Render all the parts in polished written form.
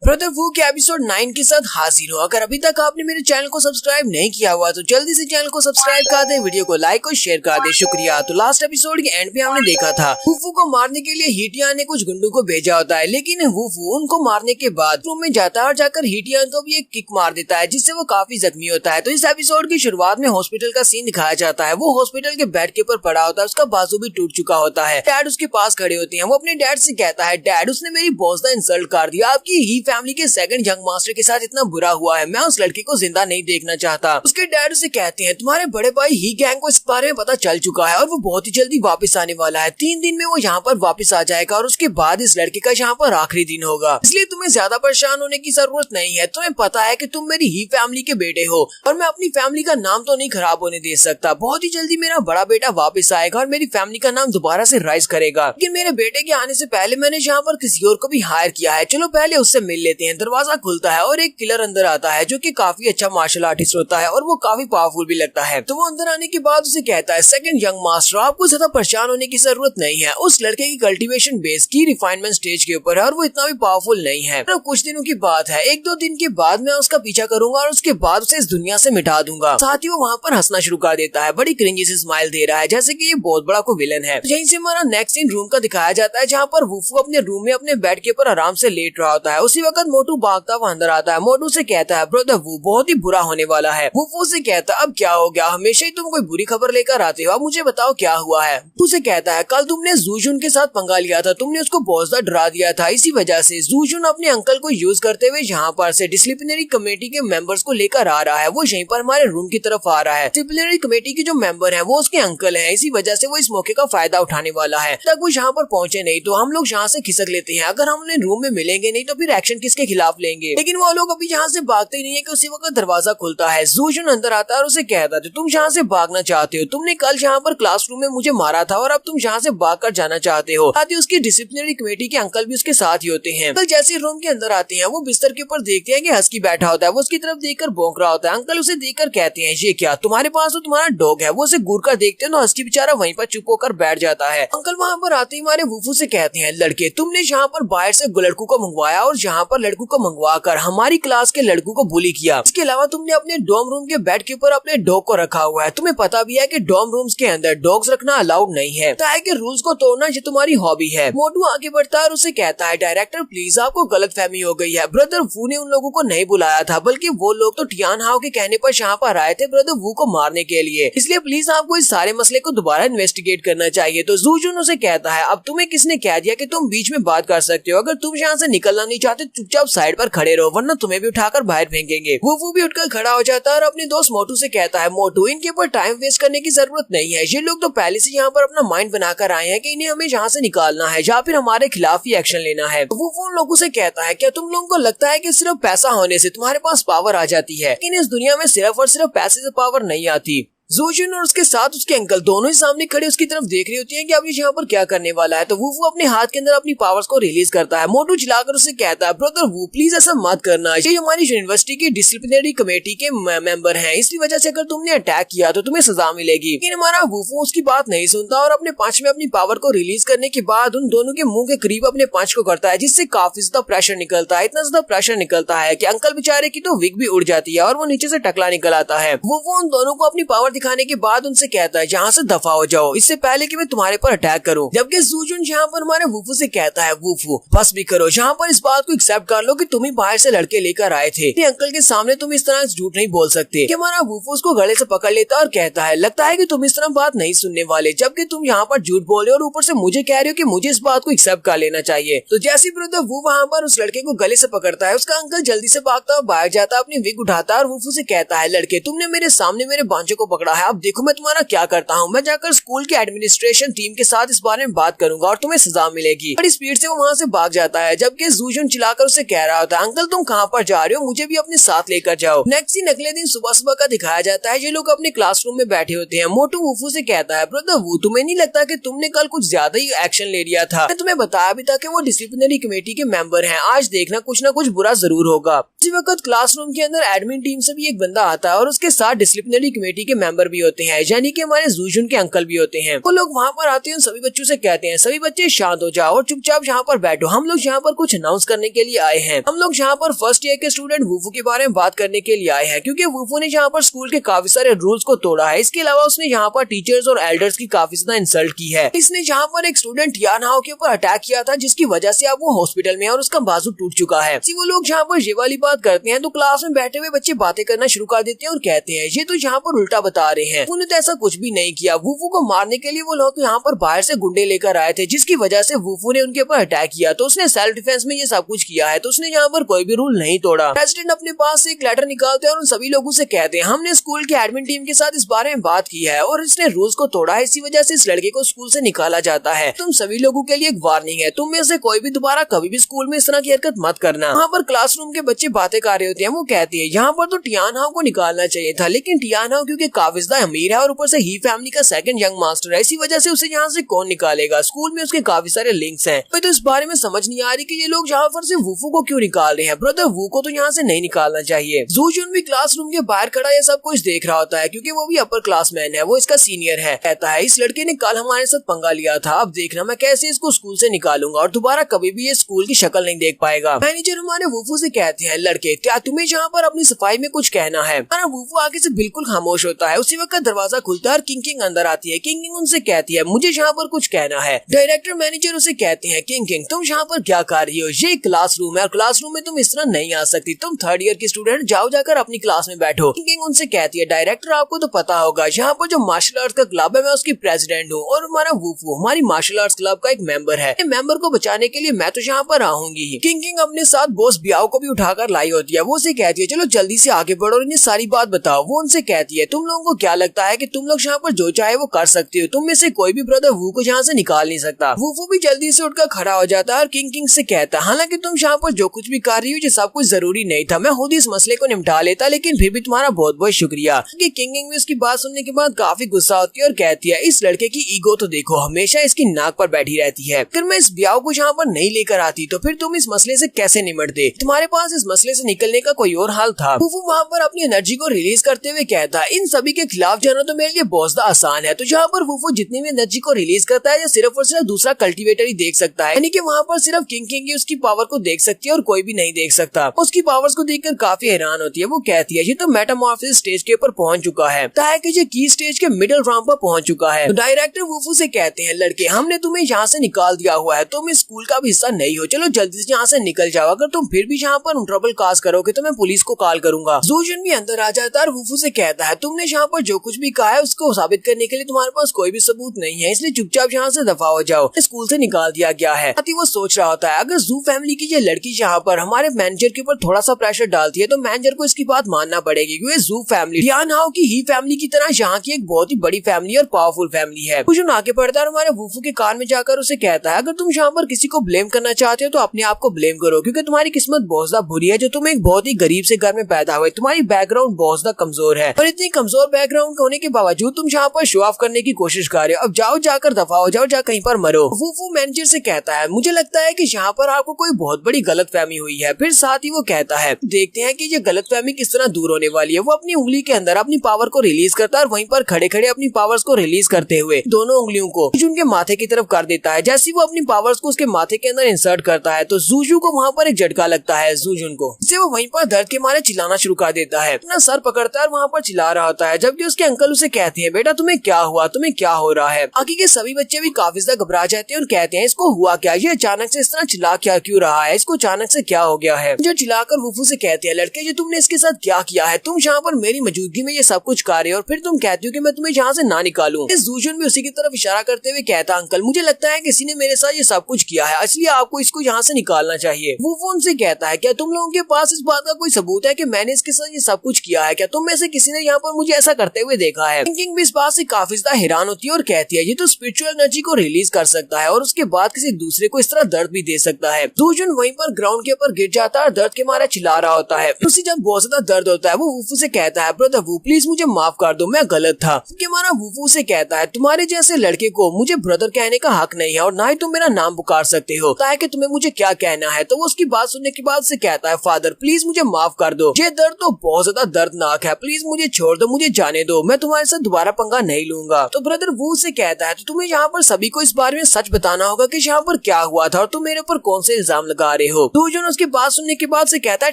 Brother वू के episode 9 के साथ हाजिर हो। अगर अभी तक आपने मेरे चैनल को सब्सक्राइब नहीं किया हुआ तो जल्दी से चैनल को सब्सक्राइब कर दे, वीडियो को लाइक और शेयर कर दे, शुक्रिया। तो लास्ट एपिसोड के एंड पे हमने देखा था वूफू को मारने के लिए हीटियान ने कुछ गुंडों को भेजा होता है, लेकिन वूफू उनको मारने के बाद रूम में जाता है और जाकर हीटियान को भी एक किक मार देता है जिससे वो काफी जख्मी होता है। तो इस एपिसोड की शुरुआत में हॉस्पिटल का सीन दिखाया जाता है। वो हॉस्पिटल के बेड के ऊपर पड़ा होता है, उसका बाजू भी टूट चुका होता है। डैड उसके पास खड़े होते हैं। वो अपने डैड से कहता है, डैड उसने मेरी बॉस का इंसल्ट कर दिया, आपकी ही फैमिली के सेकंड यंग मास्टर के साथ इतना बुरा हुआ है, मैं उस लड़के को जिंदा नहीं देखना चाहता। उसके डैड उसे कहते हैं, तुम्हारे बड़े भाई ही गैंग को इस बारे में पता चल चुका है और वो बहुत ही जल्दी वापस आने वाला है। 3 दिन में वो यहाँ पर वापस आ जाएगा और उसके बाद इस लड़के का यहाँ पर आखिरी दिन होगा, इसलिए तुम्हें ज्यादा परेशान होने की जरूरत नहीं है। तुम्हें पता है कि तुम मेरी ही फैमिली के बेटे हो और मैं अपनी फैमिली का नाम तो नहीं खराब होने दे सकता। बहुत ही जल्दी मेरा बड़ा बेटा वापस आएगा और मेरी फैमिली का नाम दोबारा से राइज करेगा, लेकिन मेरे बेटे के आने से पहले मैंने यहाँ पर किसी और को भी हायर किया है, चलो पहले उससे मिल लेते हैं। दरवाजा खुलता है और एक किलर अंदर आता है जो कि काफी अच्छा मार्शल आर्टिस्ट होता है और वो काफी पावरफुल भी लगता है। तो वो अंदर आने के बाद उसे कहता है, सेकंड यंग मास्टर आपको ज्यादा परेशान होने की जरूरत नहीं है, उस लड़के की कल्टीवेशन बेस की रिफाइनमेंट स्टेज के ऊपर है और वो इतना भी पावरफुल नहीं है। तो कुछ दिनों की बात है, 1-2 दिन के बाद मैं उसका पीछा करूंगा और उसके बाद उसे इस दुनिया से मिटा दूंगा। साथ ही वो वहाँ पर हंसना शुरू कर देता है, बड़ी क्रिंजी से स्माइल दे रहा है जैसे कि ये बहुत बड़ा कोई विलन है। यहीं से हमारा नेक्स्ट सीन रूम का दिखाया जाता है जहाँ पर वूफू अपने रूम में अपने बेड के ऊपर आराम से लेट रहा होता है। उसी वक्त मोटू भागता हुआ अंदर आता है। मोटू से कहता है, ब्रदर वू बहुत ही बुरा होने वाला है। वूफू से कहता है, अब क्या हो गया, हमेशा ही तुम कोई बुरी खबर लेकर आते हो, अब मुझे बताओ क्या हुआ है। उसे कहता है, कल तुमने जूजुन के साथ पंगा लिया था, तुमने उसको बहुत ज्यादा डरा दिया था, इसी वजह से जूजुन अपने अंकल को यूज करते हुए यहाँ पर से डिसिप्लिनरी कमेटी के मेंबर्स को लेकर आ रहा है। वो यहीं पर हमारे रूम की तरफ आ रहा है। डिसिप्लिनरी कमेटी के जो मेंबर है वो उसके अंकल है, इसी वजह से वो इस मौके का फायदा उठाने वाला है। तक वो यहाँ पर पहुंचे नहीं तो हम लोग यहाँ से खिसक लेते हैं, अगर हम उन्हें रूम में मिलेंगे नहीं तो फिर एक्शन किसके खिलाफ लेंगे। लेकिन वो लोग अभी यहाँ से भागते ही नहीं है कि उसी वक्त दरवाजा खुलता है। जूजुन अंदर आता है और उसे कहता है, तुम यहाँ से भागना चाहते हो, तुमने कल यहाँ पर क्लासरूम में मुझे मारा था और अब तुम यहाँ से भाग कर जाना चाहते हो। साथ ही उसकी डिसिप्लिनरी कमेटी के अंकल भी उसके साथ ही होते हैं। कल जैसे रूम के अंदर आते हैं वो बिस्तर के ऊपर देखते हैं कि हस्की बैठा होता है, वो उसकी तरफ देखकर भौंक रहा होता है। अंकल उसे देखकर कहते हैं, ये क्या तुम्हारे पास तो तुम्हारा डॉग है। वो उसे घूर कर देखते हैं तो हस्की बेचारा वहीं पर चुप होकर बैठ जाता है। अंकल वहाँ पर आते ही हमारे वूफू से कहते हैं, लड़के तुमने यहाँ पर बाहर से लड़कों को मंगवाया और यहाँ पर लड़कों को मंगवा कर हमारी क्लास के लड़कों को बुली किया। इसके अलावा तुमने अपने डॉर्म रूम के बेड के ऊपर अपने डॉग को रखा हुआ है। तुम्हें पता भी है कि डॉर्म रूम्स के अंदर डॉग्स रखना अलाउड नहीं है, ताकि रूल्स को तोड़ना ये तुम्हारी हॉबी है। मोटू आगे बढ़ता है और उसे कहता है, डायरेक्टर प्लीज आपको गलतफहमी हो गई है, ब्रदर वू ने उन लोगों को नहीं बुलाया था, बल्कि वो लोग तो टियान हाओ के कहने पर यहाँ पर आए थे ब्रदर वू को मारने के लिए, इसलिए प्लीज आपको इस सारे मसले को दोबारा इन्वेस्टिगेट करना चाहिए। तो जूजुन उसे कहता है, अब तुम्हें किसने कह दिया कि तुम बीच में बात कर सकते हो, अगर तुम यहाँ से निकलना नहीं चाहते चुपचाप साइड पर खड़े रहो वरना तुम्हें भी उठाकर बाहर फेंकेंगे। वो भी उठकर खड़ा हो जाता है और अपने दोस्त मोटू से कहता है, मोटू इनके ऊपर टाइम वेस्ट करने की जरूरत नहीं है, ये लोग तो पहले से यहाँ पर अपना माइंड बनाकर आए हैं कि इन्हें हमें यहाँ से निकालना है या फिर हमारे खिलाफ ही एक्शन लेना है। वो उन लोगों से कहता है, क्या तुम लोगों को लगता है कि सिर्फ पैसा होने से तुम्हारे पास पावर आ जाती है, लेकिन इस दुनिया में सिर्फ और सिर्फ पैसे से पावर नहीं आती। जूजुन और उसके साथ उसके अंकल दोनों ही सामने खड़े उसकी तरफ देख रही होती हैं कि अब ये यहाँ पर क्या करने वाला है। तो वो अपने हाथ के अंदर अपनी पावर्स को रिलीज करता है। मोटू चिल्लाकर उसे कहता है, ब्रदर वो प्लीज ऐसा मत करना, ये हमारी यूनिवर्सिटी की डिसिप्लिनरी कमेटी के मेंबर हैं, इसकी वजह से अगर तुमने अटैक किया तो तुम्हें सजा मिलेगी। लेकिन हमारा वूफू उसकी बात नहीं सुनता और अपने पंच में अपनी पावर को रिलीज करने के बाद उन दोनों के मुंह के करीब अपने पंच को करता है, जिससे काफी ज्यादा प्रेशर निकलता है। इतना ज्यादा प्रेशर निकलता है कि अंकल बेचारे की तो विग भी उड़ जाती है और वो नीचे से टकला निकल आता है। वो उन दोनों को अपनी पावर दिखाने के बाद से कहता है, यहाँ से दफा हो जाओ, इससे पहले कि मैं तुम्हारे पर अटैक करूं। जबकि जूजुन यहाँ पर हमारे वूफू से कहता है, वूफू बस भी करो, यहाँ पर इस बात को एक्सेप्ट कर लो कि तुम ही बाहर से लड़के लेकर आए थे, अंकल के सामने तुम इस तरह झूठ नहीं बोल सकते। कि हमारा वूफू उसको गले से पकड़ लेता और कहता है, लगता है कि तुम इस तरह बात नहीं सुनने वाले, जबकि तुम यहाँ पर झूठ बोले और ऊपर से मुझे कह रहे हो कि मुझे इस बात को एक्सेप्ट कर लेना चाहिए। तो जैसे ब्रदर वो वहाँ पर उस लड़के को गले से पकड़ता है, उसका अंकल जल्दी से भागता और बाहर जाता, अपनी विग उठाता और वूफू से कहता है, लड़के तुमने मेरे सामने मेरे बांझों को पकड़ा है, अब देखो मैं तुम्हारा क्या करता हूँ, मैं जाकर स्कूल के एडमिनिस्ट्रेशन टीम के साथ इस बारे में बात करूंगा और तुम्हें सजा मिलेगी। बड़ी स्पीड से वो वहाँ से भाग जाता है, जबकि जूजुन चिल्लाकर उसे कह रहा होता है, अंकल तुम कहाँ पर जा रहे हो, मुझे भी अपने साथ लेकर जाओ। नेक्स्ट सीन अगले दिन सुबह सुबह का दिखाया जाता है। ये लोग अपने क्लासरूम में बैठे होते हैं। मोटू वूफू से कहता है, ब्रदर वू तुम्हें नहीं लगता कि तुमने कल कुछ ज्यादा ही एक्शन ले लिया था, मैं तुम्हें बताया भी था कि वो डिसिप्लिनरी कमेटी के मेंबर हैं, आज देखना कुछ ना कुछ बुरा जरूर होगा। इसी वक्त क्लासरूम के अंदर एडमिन टीम से भी एक बंदा आता है और उसके साथ डिसिप्लिनरी कमेटी के मेंबर भी होते हैं, यानी कि हमारे जूजुन के अंकल भी होते हैं। वो लोग वहाँ पर आते हैं, सभी बच्चों से कहते हैं सभी बच्चे शांत हो जाओ और चुपचाप यहाँ पर बैठो, हम लोग यहाँ पर कुछ अनाउंस करने के लिए आए हैं। हम लोग यहाँ पर फर्स्ट ईयर के स्टूडेंट वुफू के बारे में बात करने के लिए आए हैं, क्योंकि वुफू ने यहाँ पर स्कूल के काफी सारे रूल्स को तोड़ा है। इसके अलावा उसने यहाँ पर टीचर्स और एल्डर्स की काफी ज्यादा इंसल्ट की है। इसने यहाँ पर एक स्टूडेंट यानहाओ के ऊपर अटैक किया था, जिसकी वजह से अब वो हॉस्पिटल में है और उसका बाजू टूट चुका है। वो लोग यहाँ पर ये वाली बात करते हैं तो क्लास में बैठे हुए बच्चे बातें करना शुरू कर देते हैं और कहते हैं ये तो यहाँ पर उल्टा बता रहे हैं, उन्होंने तो ऐसा कुछ भी नहीं किया। वुफू को मारने के लिए वो लोग यहाँ पर बाहर से गुंडे लेकर आए थे, जिसकी वजह से वुफू ने उनके ऊपर अटैक किया, तो उसने सेल्फ डिफेंस में ये सब कुछ किया है, तो उसने यहाँ पर कोई भी रूल नहीं तोड़ा। प्रेसिडेंट अपने पास से एक लेटर निकालते हैं और उन सभी लोगों से कहते हैं हमने स्कूल के एडमिन टीम के साथ इस बारे में बात की है और इसने रूल्स को तोड़ा है, इसी वजह से इस लड़के को स्कूल से निकाला जाता है। तुम सभी लोगों के लिए एक वार्निंग है, तुम में से कोई भी दोबारा कभी भी स्कूल में इस तरह की हरकत मत करना। वहाँ पर क्लासरूम के बच्चे बातें कर रहे होते हैं, वो कहती है यहाँ पर तो टियानहाओ को निकालना चाहिए था, लेकिन टियानहाओ क्योंकि काफी ज्यादा अमीर है और ऊपर से ही फैमिली का सेकंड यंग मास्टर है, इसी वजह से उसे यहाँ से कौन निकालेगा, स्कूल में उसके काफी सारे लिंक्स हैं। तो इस बारे में समझ नहीं आ रही कि ये लोग यहाँ पर से वुफू को क्यों निकाल रहे हैं। ब्रदर वू को तो यहाँ से नहीं निकालना चाहिए। जूजुन भी क्लासरूम के बाहर खड़ा ये सब कुछ देख रहा होता है, क्योंकि वो भी अपर क्लासमैन है, वो इसका सीनियर है। कहता है इस लड़के ने कल हमारे साथ पंगा लिया था, अब देखना मैं कैसे इसको स्कूल से निकालूंगा और दोबारा कभी भी ये स्कूल की शक्ल नहीं देख पाएगा। मैनेजर हमारे वुफू से कहते हैं लड़के क्या तुम्हें यहाँ पर अपनी सफाई में कुछ कहना है। वुफू आगे से बिल्कुल खामोश होता है। उसी वक्त दरवाजा खुलता है और किंग अंदर आती है। किंग उनसे कहती है मुझे यहाँ पर कुछ कहना है। डायरेक्टर मैनेजर उसे कहते हैं किंग तुम यहाँ पर क्या कर रही हो, ये क्लासरूम है और क्लासरूम में तुम इस तरह नहीं आ सकती, तुम थर्ड ईयर की स्टूडेंट, जाओ जाकर अपनी क्लास में बैठो। किंग उनसे कहती है डायरेक्टर आपको तो पता होगा यहाँ पर जो मार्शल आर्ट्स का क्लब है मैं उसकी प्रेसिडेंट हूँ और हमारा वुफू हमारी मार्शल आर्ट्स क्लब का एक मेंबर है, मेंबर को बचाने के लिए मैं तो यहाँ पर आऊंगी। किंग अपने साथ बॉस बियाओ को भी उठाकर लाई होती है। वो उसे कहती है चलो जल्दी से आगे बढ़ो और इन्हें सारी बात बताओ। वो उनसे कहती है तुम लोगों को क्या लगता है कि तुम लोग यहाँ पर जो चाहे वो कर सकते हो, तुम में से कोई भी ब्रदर वू को यहाँ से निकाल नहीं सकता। वुफू भी जल्दी से उठकर खड़ा हो जाता है और किंग से कहता है हालांकि तुम यहाँ पर जो कुछ भी कर रही हो ये सब कुछ जरूरी नहीं था, मैं खुद इस मसले को निपटा लेता, लेकिन फिर भी तुम्हारा बहुत बहुत शुक्रिया। किंग भी उसकी बात सुनने के बाद काफी गुस्सा होती है और कहती है इस लड़के की ईगो तो देखो, हमेशा इसकी नाक पर बैठी रहती है। अगर मैं इस ब्याह को यहाँ पर नहीं लेकर आती तो फिर तुम इस मसले से कैसे निपटते, तुम्हारे पास इस मसले से निकलने का कोई और हाल था। वुफू वहाँ पर अपनी एनर्जी को रिलीज करते हुए कहता है इन सभी के खिलाफ जाना तो मेरे लिए बहुत ज्यादा आसान है। तो यहाँ पर वुफू जितनी भी एनर्जी को रिलीज करता है या सिर्फ और सिर्फ दूसरा कल्टीवेटर ही देख सकता है, यानी कि वहाँ पर सिर्फ किंग ही उसकी पावर को देख सकती है और कोई भी नहीं देख सकता। उसकी पावर्स को देखकर काफी हैरान होती है। वो कहती है ये तो मेटामॉर्फोसिस स्टेज के ऊपर पहुंच चुका है, कि ये की स्टेज के मिडिल राउंड पर पहुंच चुका है। तो डायरेक्टर वुफू से कहते हैं लड़के हमने तुम्हें यहाँ से निकाल दिया हुआ है, तुम इस स्कूल का भी हिस्सा नहीं हो, चलो जल्दी से यहाँ से निकल जाओ, अगर तुम फिर भी यहाँ पर ट्रबल काज करोगे तो मैं पुलिस को कॉल करूंगा। जूजुन भी अंदर आ जाता है और वुफू से कहता है तुमने यहाँ पर जो कुछ भी कहा है उसको साबित करने के लिए तुम्हारे पास कोई भी सबूत नहीं है, इसलिए चुपचाप यहाँ से दफा हो जाओ, स्कूल से निकाल दिया गया है। वो सोच रहा होता है अगर जू फैमिली की ये लड़की यहाँ पर हमारे मैनेजर के ऊपर थोड़ा सा प्रेशर डालती है तो मैनेजर को इसकी बात मानना पड़ेगी, क्योंकि जू फैमिली टियानहाओ की ही फैमिली की तरह यहाँ की एक बहुत ही बड़ी फैमिली और पावरफुल फैमिली है। कुछ आगे बढ़ता है हमारे वुफू के कान में जाकर उसे कहता है अगर तुम यहाँ पर किसी को ब्लेम करना चाहते हो तो अपने आप को ब्लेम करो, क्योंकि तुम्हारी किस्मत बहुत ज्यादा बुरी है जो तुम एक बहुत ही गरीब से घर में पैदा हुए, तुम्हारी बैकग्राउंड बहुत ज्यादा कमजोर है और इतनी कमजोर बैकग्राउंड होने के बावजूद तुम यहाँ पर शो ऑफ करने की कोशिश कर रहे हो, अब जाओ जाकर दफा हो जाओ, जा कहीं पर मरो। वुफू मैनेजर से कहता है मुझे लगता है कि यहाँ पर आपको कोई बहुत बड़ी गलतफहमी हुई है। फिर साथ ही वो कहता है देखते हैं कि ये गलतफहमी किस तरह दूर होने वाली है। वो अपनी उंगली के अंदर अपनी पावर को रिलीज करता है और वहीं पर खड़े खड़े अपनी पावर्स को रिलीज करते हुए दोनों उंगलियों को उनके माथे की तरफ कर देता है। जैसे वो अपनी पावर्स को उसके माथे के अंदर इंसर्ट करता है तो जूजू को वहाँ पर एक झटका लगता है जूजुन को, जिससे वो वहीं पर दर्द के मारे चिल्लाना शुरू कर देता है, अपना सर पकड़ता है और वहाँ पर चिल्ला रहा होता है, जबकि उसके अंकल उसे कहते हैं बेटा तुम्हें क्या हुआ, तुम्हें क्या हो रहा है। बाकी के सभी बच्चे भी काफी ज्यादा घबरा जाते हैं और कहते हैं इसको हुआ क्या, ये अचानक से इस तरह चिल्ला क्या क्यों रहा है, इसको अचानक से क्या हो गया है। जो चिल्लाकर वुफू से कहते हैं लड़के ये तुमने इसके साथ क्या किया है, तुम यहाँ पर मेरी मौजूदगी में ये सब कुछ कर रहे हो और फिर तुम कहती हो कि मैं तुम्हें यहाँ से ना निकालूं। जूजुन भी उसी की तरफ इशारा करते हुए कहता अंकल मुझे लगता है किसी ने मेरे साथ ये सब कुछ किया है, इसलिए आपको इसको यहाँ से निकालना चाहिए। वुफू उनसे कहता है क्या तुम लोगों के पास इस बात का कोई सबूत है कि मैंने इसके साथ ये सब कुछ किया है, क्या तुम में से किसी ने यहाँ पर मुझे ऐसा करते हुए देखा है। किंग भी इस बात से काफी ज्यादा हैरान होती है और कहती है ये तो स्पिरिचुअल एनर्जी को रिलीज कर सकता है और उसके बाद किसी दूसरे को इस तरह दर्द भी दे सकता है। जूजुन वहीं पर ग्राउंड के ऊपर गिर जाता है और दर्द के मारे चिल्ला रहा होता है। उसे जब बहुत ज्यादा दर्द होता है वो वुफू से कहता है ब्रदर वू प्लीज मुझे माफ कर दो, मैं गलत था। हमारा वुफू से कहता है तुम्हारे जैसे लड़के को मुझे ब्रदर कहने का हक नहीं है और ना ही तुम मेरा नाम पुकार सकते हो, ताकि तुम्हें मुझे क्या कहना है। तो वो उसकी बात सुनने के बाद से कहता है फादर प्लीज मुझे माफ कर दो, ये दर्द तो बहुत ज्यादा दर्दनाक है, प्लीज मुझे छोड़ दो, मुझे जाने दो, मैं तुम्हारे साथ दोबारा पंगा नहीं लूंगा। तो ब्रदर वू से कहता है तो तुम्हें यहाँ पर सभी को इस बारे में सच बताना होगा कि यहाँ पर क्या हुआ था और तुम मेरे ऊपर कौन से इल्जाम लगा रहे हो। तो जो उसकी बात सुनने के बाद से कहता है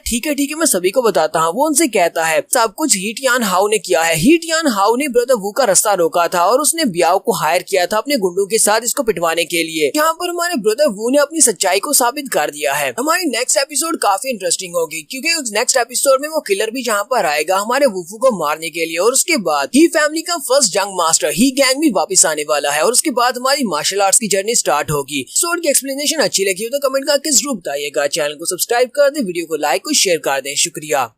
ठीक है मैं सभी को बताता हूँ। वो उनसे कहता है सब कुछ हीट यान हाउ ने किया है। हीट यान हाउ ने ब्रदर वू का रास्ता रोका था और उसने ब्याओ को हायर किया था अपने गुंडों के साथ इसको पिटवाने के लिए। यहाँ पर हमारे ब्रदर वू ने अपनी सच्चाई को साबित कर दिया है। हमारी नेक्स्ट एपिसोड काफी इंटरेस्टिंग होगी क्योंकि नेक्स्ट एपिसोड में वो किलर भी यहाँ पर आएगा हमारे वुफू को मारने के लिए और उसके बाद ही फैमिली का फर्स्ट जंग मास्टर ही गैंग भी वापस आने वाला है और उसके बाद हमारी मार्शल आर्ट्स की जर्नी स्टार्ट होगी। एपिसोड की एक्सप्लेनेशन अच्छी लगी हो तो कमेंट करके जरूर बताइएगा। चैनल को सब्सक्राइब कर दे, वीडियो को लाइक और शेयर कर दें। शुक्रिया।